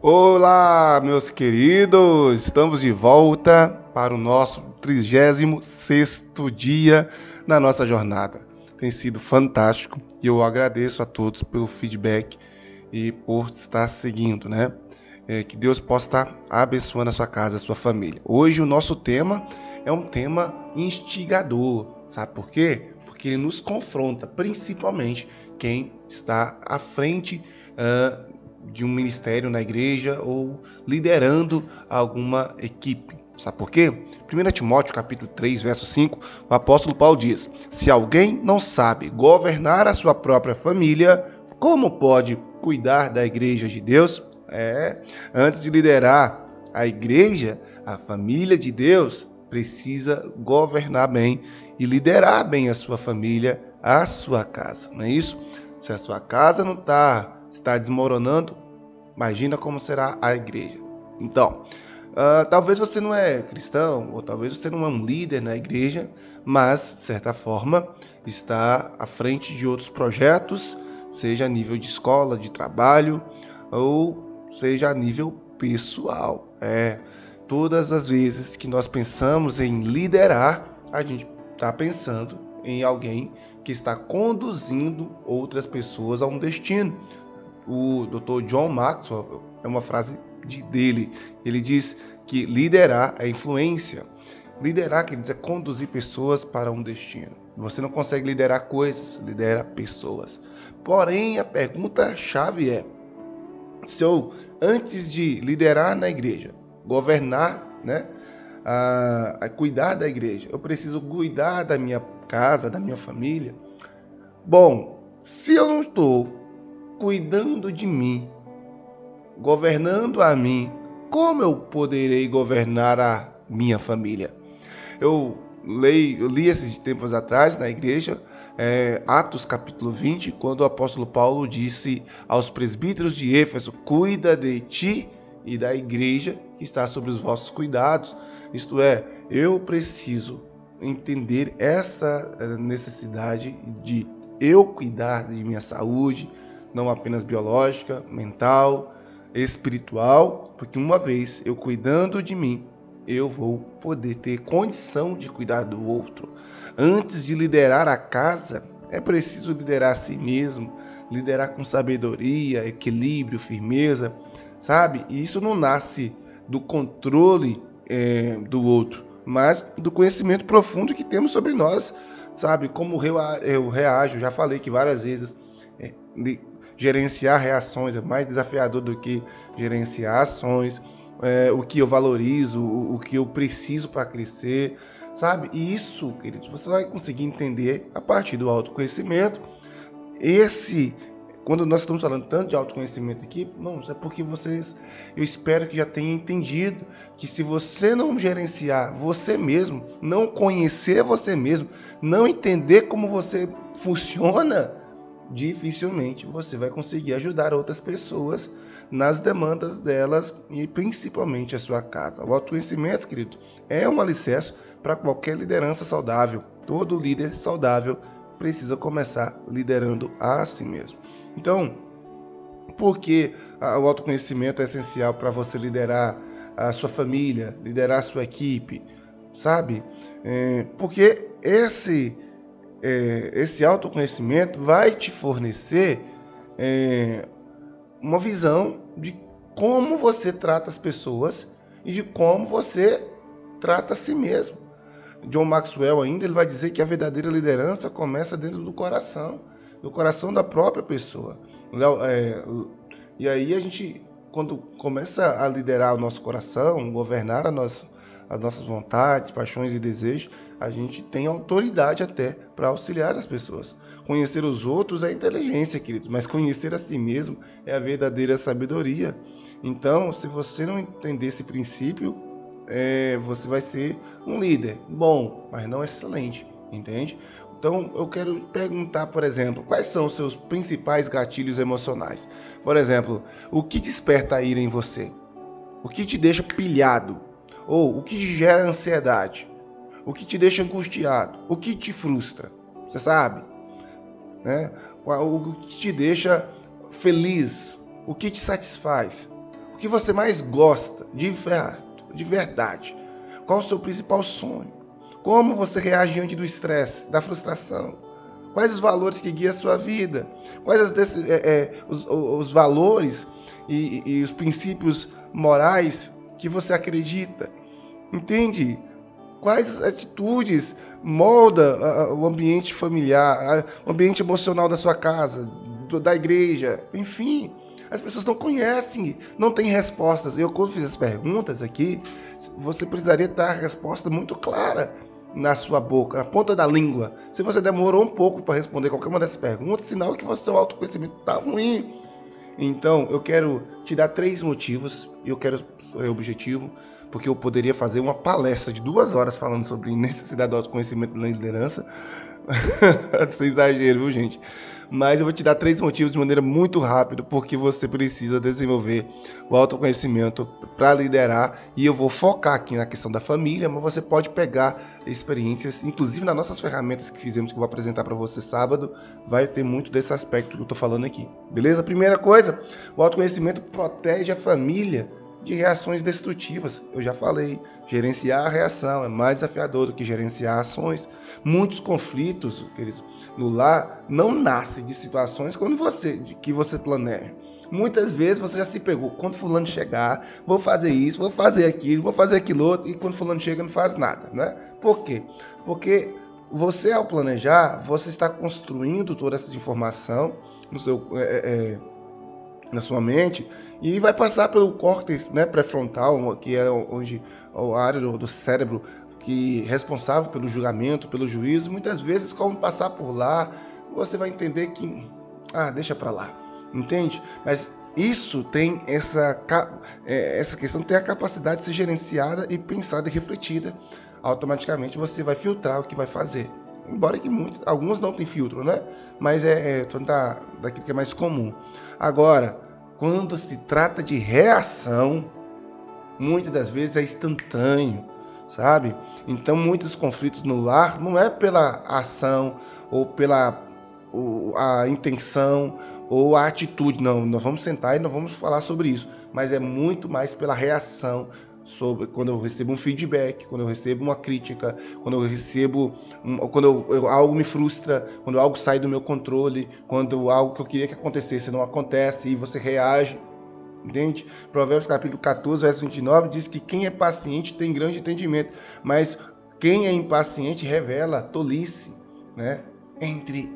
Olá, meus queridos! Estamos de volta para o nosso 36º dia na nossa jornada. Tem sido fantástico e eu agradeço a todos pelo feedback e por estar seguindo, né? Que Deus possa estar abençoando a sua casa, a sua família. Hoje o nosso tema é um tema instigador. Sabe por quê? Porque ele nos confronta, principalmente quem está à frente de um ministério na igreja ou liderando alguma equipe. Sabe por quê? 1 Timóteo capítulo 3, verso 5, o apóstolo Paulo diz: se alguém não sabe governar a sua própria família, como pode cuidar da igreja de Deus? Antes de liderar a igreja, a família de Deus precisa governar bem e liderar bem a sua família, a sua casa, não é isso? Se a sua casa não está desmoronando, imagina como será a igreja. Então, talvez você não é cristão, ou talvez você não é um líder na igreja, mas, de certa forma, está à frente de outros projetos, seja a nível de escola, de trabalho, ou seja a nível pessoal. Todas as vezes que nós pensamos em liderar, a gente está pensando em alguém que está conduzindo outras pessoas a um destino. O Dr. John Maxwell, é uma frase dele, ele diz que liderar é influência. Liderar quer dizer conduzir pessoas para um destino. Você não consegue liderar coisas, lidera pessoas. Porém, a pergunta-chave é: se eu, antes de liderar na igreja, governar, né, a cuidar da igreja, eu preciso cuidar da minha casa, da minha família. Bom, se eu não estou cuidando de mim, governando a mim, como eu poderei governar a minha família? Eu li esses tempos atrás na igreja, Atos capítulo 20, quando o apóstolo Paulo disse aos presbíteros de Éfeso: cuida de ti e da igreja que está sob os vossos cuidados. Isto é, eu preciso entender essa necessidade de eu cuidar de minha saúde, não apenas biológica, mental, espiritual, porque uma vez eu cuidando de mim, eu vou poder ter condição de cuidar do outro. Antes de liderar a casa, é preciso liderar a si mesmo, liderar com sabedoria, equilíbrio, firmeza, sabe? E isso não nasce do controle do outro, mas do conhecimento profundo que temos sobre nós, sabe? Como eu reajo, já falei que várias vezes, gerenciar reações é mais desafiador do que gerenciar ações. O que eu valorizo, o que eu preciso para crescer, sabe? E isso, queridos, você vai conseguir entender a partir do autoconhecimento. Quando nós estamos falando tanto de autoconhecimento aqui, não, é porque eu espero que já tenham entendido que se você não gerenciar você mesmo, não conhecer você mesmo, não entender como você funciona, dificilmente você vai conseguir ajudar outras pessoas nas demandas delas e principalmente a sua casa. O autoconhecimento, querido, é um alicerce para qualquer liderança saudável. Todo líder saudável precisa começar liderando a si mesmo. Então, por que o autoconhecimento é essencial para você liderar a sua família, liderar a sua equipe, sabe? Porque esse autoconhecimento vai te fornecer uma visão de como você trata as pessoas e de como você trata a si mesmo. John Maxwell ainda ele vai dizer que a verdadeira liderança começa dentro do coração da própria pessoa. E aí a gente, quando começa a liderar o nosso coração, governar as nossas vontades, paixões e desejos, a gente tem autoridade até para auxiliar as pessoas. Conhecer os outros é inteligência, queridos, mas conhecer a si mesmo é a verdadeira sabedoria. Então, se você não entender esse princípio, você vai ser um líder bom, mas não excelente, entende? Então, eu quero perguntar, por exemplo, quais são os seus principais gatilhos emocionais? Por exemplo, o que desperta a ira em você? O que te deixa pilhado? Ou o que te gera ansiedade? O que te deixa angustiado? O que te frustra? Você sabe? Né? O que te deixa feliz? O que te satisfaz? O que você mais gosta, de verdade? Qual o seu principal sonho? Como você reage diante do estresse, da frustração? Quais os valores que guiam a sua vida? Quais os valores e os princípios morais que você acredita? Entende? Quais atitudes molda o ambiente familiar, o ambiente emocional da sua casa, da igreja, enfim. As pessoas não conhecem, não têm respostas. Eu, quando fiz as perguntas aqui, você precisaria dar a resposta muito clara na sua boca, na ponta da língua. Se você demorou um pouco para responder qualquer uma dessas perguntas, sinal que o seu autoconhecimento está ruim. Então, eu quero te dar 3 motivos, e eu quero ser objetivo, porque eu poderia fazer uma palestra de 2 horas falando sobre necessidade do autoconhecimento na liderança. Sem exagero, viu, gente? Mas eu vou te dar 3 motivos de maneira muito rápida, porque você precisa desenvolver o autoconhecimento para liderar. E eu vou focar aqui na questão da família, mas você pode pegar experiências, inclusive nas nossas ferramentas que fizemos, que eu vou apresentar para você sábado, vai ter muito desse aspecto que eu estou falando aqui. Beleza? Primeira coisa, o autoconhecimento protege a família de reações destrutivas. Eu já falei, gerenciar a reação é mais desafiador do que gerenciar ações. Muitos conflitos, queridos, no lar não nascem de situações que você planeja. Muitas vezes você já se pegou, quando fulano chegar, vou fazer isso, vou fazer aquilo, vou fazer aquilo outro, e quando fulano chega não faz nada, né? Por quê? Porque você, ao planejar, você está construindo toda essa informação no seu na sua mente e vai passar pelo córtex, né, pré-frontal, que é onde a área do cérebro que é responsável pelo julgamento, pelo juízo. Muitas vezes, quando passar por lá, você vai entender que deixa para lá, entende? Mas isso tem essa questão, tem a capacidade de ser gerenciada e pensada e refletida. Automaticamente você vai filtrar o que vai fazer. Embora que alguns não tem filtro, né? Mas daquilo que é mais comum. Agora, quando se trata de reação, muitas das vezes é instantâneo, sabe? Então, muitos conflitos no lar não é pela ação ou pela a intenção ou a atitude. Não, nós vamos sentar e nós vamos falar sobre isso. Mas é muito mais pela reação, sobre quando eu recebo um feedback, quando eu recebo uma crítica, quando eu recebo algo me frustra, quando algo sai do meu controle, quando algo que eu queria que acontecesse não acontece e você reage, entende? Provérbios capítulo 14, verso 29 diz que quem é paciente tem grande entendimento, mas quem é impaciente revela tolice, né? Entre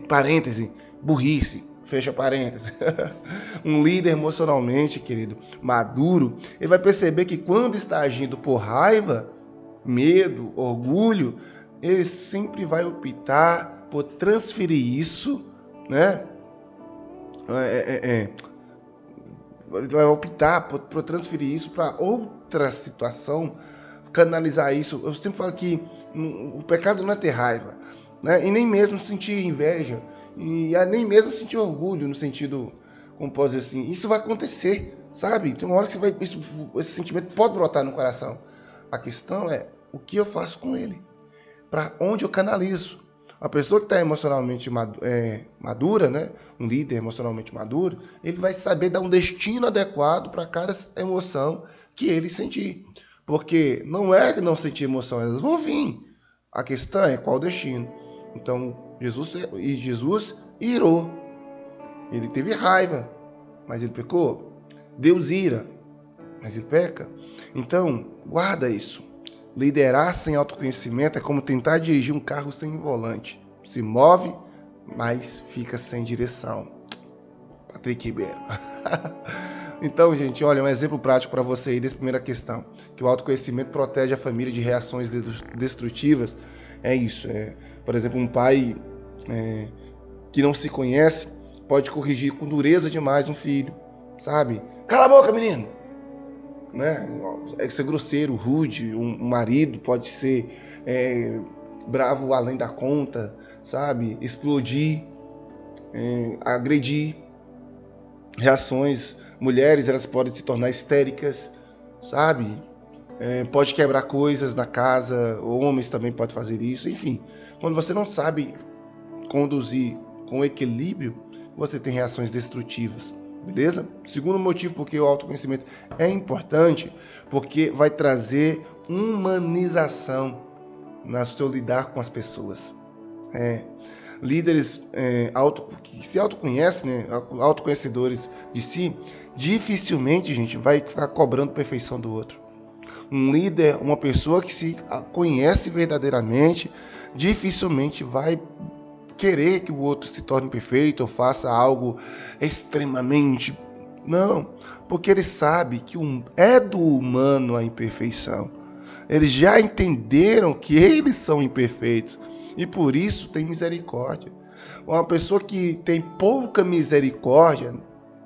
parênteses, burrice. Fecha parênteses. Um líder emocionalmente, querido, maduro, ele vai perceber que quando está agindo por raiva, medo, orgulho, ele sempre vai optar por transferir isso, né? Vai optar por transferir isso para outra situação, canalizar isso. Eu sempre falo que o pecado não é ter raiva, né? E nem mesmo sentir inveja, e nem mesmo sentir orgulho no sentido, como pode dizer assim, isso vai acontecer, sabe? Tem uma hora que esse sentimento pode brotar no coração. A questão é o que eu faço com ele, para onde eu canalizo. A pessoa que está emocionalmente madura, né? Um líder emocionalmente maduro, ele vai saber dar um destino adequado para cada emoção que ele sentir. Porque não é que não sentir emoção, elas vão vir. A questão é qual o destino. Então, Jesus irou. Ele teve raiva, mas ele pecou. Deus ira, mas ele peca. Então, guarda isso. Liderar sem autoconhecimento é como tentar dirigir um carro sem volante. Se move, mas fica sem direção. Patrick Ribeiro. Então, gente, olha, um exemplo prático para você aí dessa primeira questão, que o autoconhecimento protege a família de reações destrutivas. É isso. Por exemplo, um pai que não se conhece pode corrigir com dureza demais um filho, sabe? Cala a boca, menino! Né? Ser grosseiro, rude. Um marido pode ser bravo além da conta, sabe? Explodir, agredir. Reações, mulheres, elas podem se tornar histéricas, sabe? Pode quebrar coisas na casa, homens também podem fazer isso, enfim. Quando você não sabe conduzir com equilíbrio, você tem reações destrutivas. beleza? Segundo motivo porque o autoconhecimento é importante, porque vai trazer humanização no seu lidar com as pessoas. Líderes que se autoconhecem, né, autoconhecedores de si, dificilmente, gente, vai ficar cobrando perfeição do outro. Um líder, uma pessoa que se conhece verdadeiramente, dificilmente vai querer que o outro se torne perfeito ou faça algo extremamente... Não, porque ele sabe que é do humano a imperfeição. Eles já entenderam que eles são imperfeitos e por isso tem misericórdia. Uma pessoa que tem pouca misericórdia,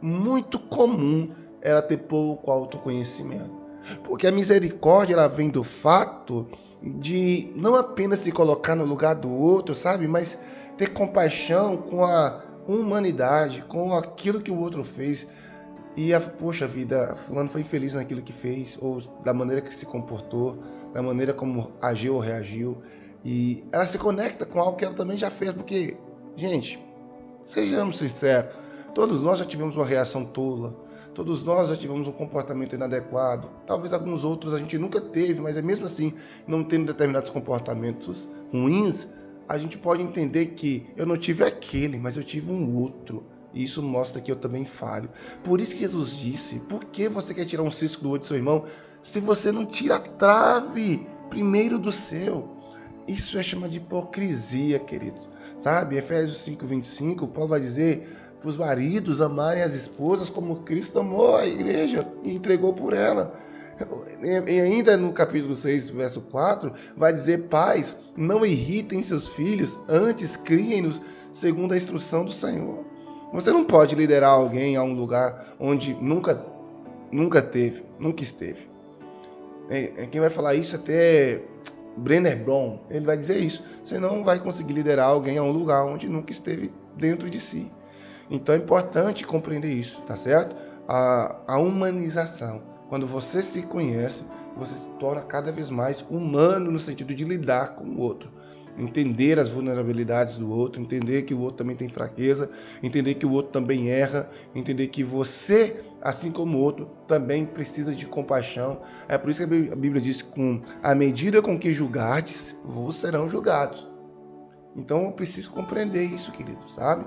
muito comum ela ter pouco autoconhecimento. Porque a misericórdia ela vem do fato de não apenas se colocar no lugar do outro, sabe? Mas ter compaixão com a humanidade, com aquilo que o outro fez. E, poxa vida, fulano foi infeliz naquilo que fez, ou da maneira que se comportou, da maneira como agiu ou reagiu. E ela se conecta com algo que ela também já fez, porque, gente, sejamos sinceros, todos nós já tivemos uma reação tola, todos nós já tivemos um comportamento inadequado, talvez alguns outros a gente nunca teve, mas é mesmo assim, não tendo determinados comportamentos ruins, a gente pode entender que eu não tive aquele, mas eu tive um outro. E isso mostra que eu também falho. Por isso que Jesus disse, por que você quer tirar um cisco do olho do seu irmão se você não tira a trave primeiro do seu? Isso é chamado de hipocrisia, querido. Sabe, Efésios 5:25, Paulo vai dizer para os maridos amarem as esposas como Cristo amou a igreja e entregou por ela. E ainda no capítulo 6, verso 4, vai dizer, pais, não irritem seus filhos, antes criem-nos segundo a instrução do Senhor. Você não pode liderar alguém a um lugar onde nunca esteve. Quem vai falar isso até Brené Brown, ele vai dizer isso. Você não vai conseguir liderar alguém a um lugar onde nunca esteve dentro de si. Então é importante compreender isso, tá certo? A humanização. Quando você se conhece, você se torna cada vez mais humano no sentido de lidar com o outro. Entender as vulnerabilidades do outro, entender que o outro também tem fraqueza, entender que o outro também erra, entender que você, assim como o outro, também precisa de compaixão. É por isso que a Bíblia diz que à medida com que julgardes, vos serão julgados. Então eu preciso compreender isso, querido, sabe?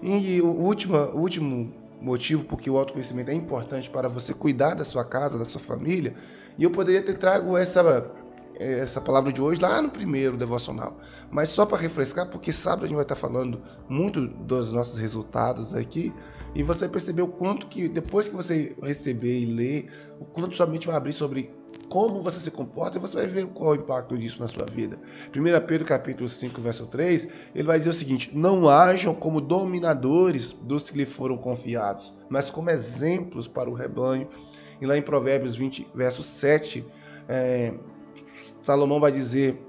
E o último motivo porque o autoconhecimento é importante para você cuidar da sua casa, da sua família, e eu poderia ter trago essa palavra de hoje lá no primeiro devocional, mas só para refrescar, porque sábado a gente vai estar falando muito dos nossos resultados aqui, e você percebeu o quanto que depois que você receber e ler, o quanto sua mente vai abrir sobre como você se comporta, e você vai ver qual é o impacto disso na sua vida. 1 Pedro capítulo 5, verso 3, ele vai dizer o seguinte, não hajam como dominadores dos que lhe foram confiados, mas como exemplos para o rebanho. E lá em Provérbios 20, verso 7, Salomão vai dizer,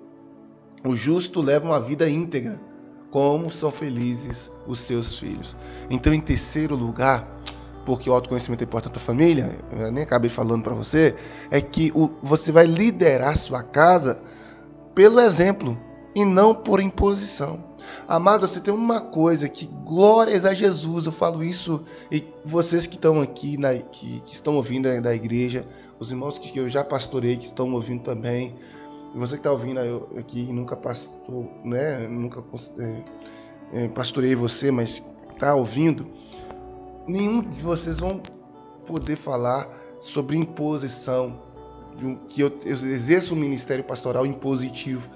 o justo leva uma vida íntegra, como são felizes os seus filhos. Então, em terceiro lugar, porque o autoconhecimento é importante para a família, eu nem acabei falando para você, é que você vai liderar sua casa pelo exemplo e não por imposição. Amado, você tem uma coisa que, glórias a Jesus, eu falo isso, e vocês que estão aqui, que estão ouvindo da igreja, os irmãos que eu já pastorei, que estão ouvindo também, e você que está ouvindo aqui e nunca pastor, né? Nunca pastorei você, mas está ouvindo, nenhum de vocês vão poder falar sobre imposição, que eu exerço um ministério pastoral impositivo.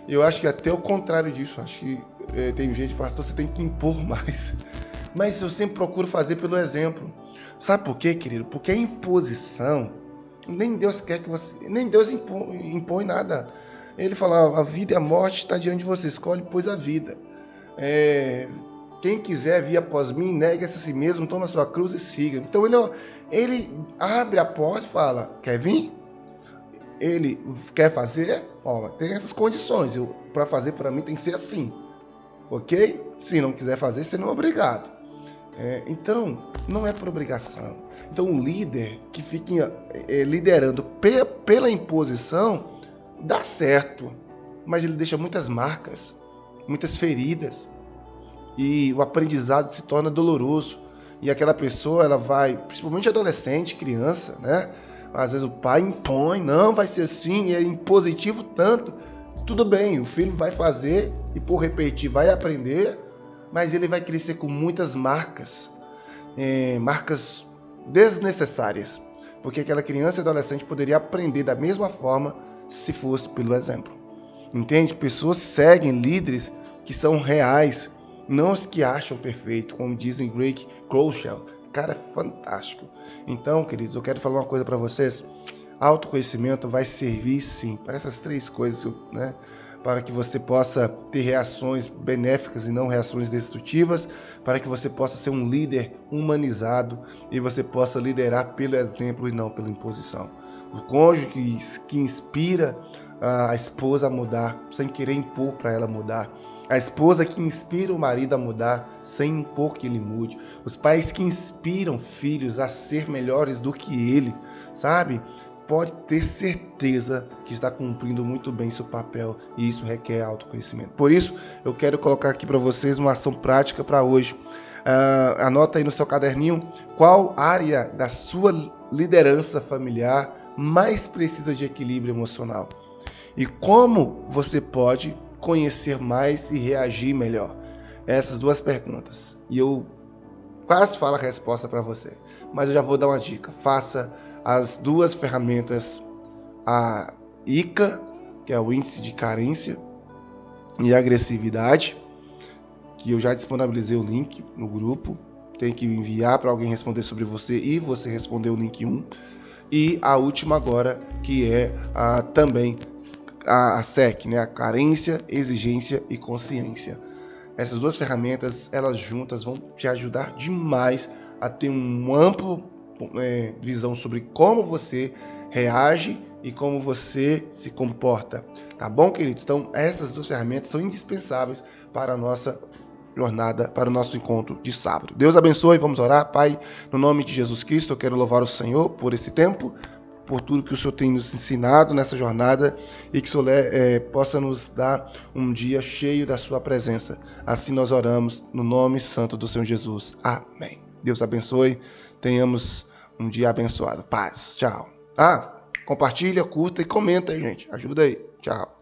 Eu acho que até o contrário disso, acho que tem gente, pastor, você tem que impor mais. Mas eu sempre procuro fazer pelo exemplo. Sabe por quê, querido? Porque a imposição, nem Deus quer que você, nem Deus impõe nada. Ele fala, a vida e a morte está diante de você, escolhe, pois, a vida. Quem quiser vir após mim, negue-se a si mesmo, toma a sua cruz e siga. Então ele abre a porta e fala, quer vir? Ele quer fazer? Ó, tem essas condições, para fazer para mim tem que ser assim, ok? Se não quiser fazer, você não é obrigado. Então, não é por obrigação. Então, o líder que fica liderando pela imposição, dá certo, mas ele deixa muitas marcas, muitas feridas, e o aprendizado se torna doloroso. e aquela pessoa, ela vai, principalmente adolescente, criança, né? Às vezes o pai impõe, não, vai ser assim, é impositivo tanto. Tudo bem, o filho vai fazer e por repetir vai aprender, mas ele vai crescer com muitas marcas, marcas desnecessárias, porque aquela criança e adolescente poderia aprender da mesma forma se fosse pelo exemplo. Entende? Pessoas seguem líderes que são reais, não os que acham perfeito, como dizem Greg Groeschel. Cara, é fantástico. Então, queridos, eu quero falar uma coisa para vocês. Autoconhecimento vai servir, sim, para essas três coisas, né? Para que você possa ter reações benéficas e não reações destrutivas, para que você possa ser um líder humanizado e você possa liderar pelo exemplo e não pela imposição. O cônjuge que inspira a esposa a mudar, sem querer impor para ela mudar. A esposa que inspira o marido a mudar, sem impor que ele mude. Os pais que inspiram filhos a ser melhores do que ele, sabe? Pode ter certeza que está cumprindo muito bem seu papel e isso requer autoconhecimento. Por isso, eu quero colocar aqui para vocês uma ação prática para hoje. Anota aí no seu caderninho qual área da sua liderança familiar mais precisa de equilíbrio emocional e como você pode conhecer mais e reagir melhor. Essas duas perguntas. E eu quase falo a resposta para você, mas eu já vou dar uma dica. Faça as duas ferramentas, a ICA, que é o índice de carência e agressividade, que eu já disponibilizei o link no grupo. Tem que enviar para alguém responder sobre você e você responder o link 1. E a última agora, que é também a SEC, né? A carência, exigência e consciência. Essas duas ferramentas, elas juntas vão te ajudar demais a ter um amplo visão sobre como você reage e como você se comporta. Tá bom, queridos? Então, essas duas ferramentas são indispensáveis para a nossa jornada, para o nosso encontro de sábado. Deus abençoe, vamos orar. Pai, no nome de Jesus Cristo, eu quero louvar o Senhor por esse tempo, por tudo que o Senhor tem nos ensinado nessa jornada e que o Senhor possa nos dar um dia cheio da sua presença. Assim nós oramos no nome santo do Senhor Jesus. Amém. Deus abençoe, tenhamos um dia abençoado. Paz. Tchau. Compartilha, curta e comenta aí, gente. Ajuda aí. Tchau.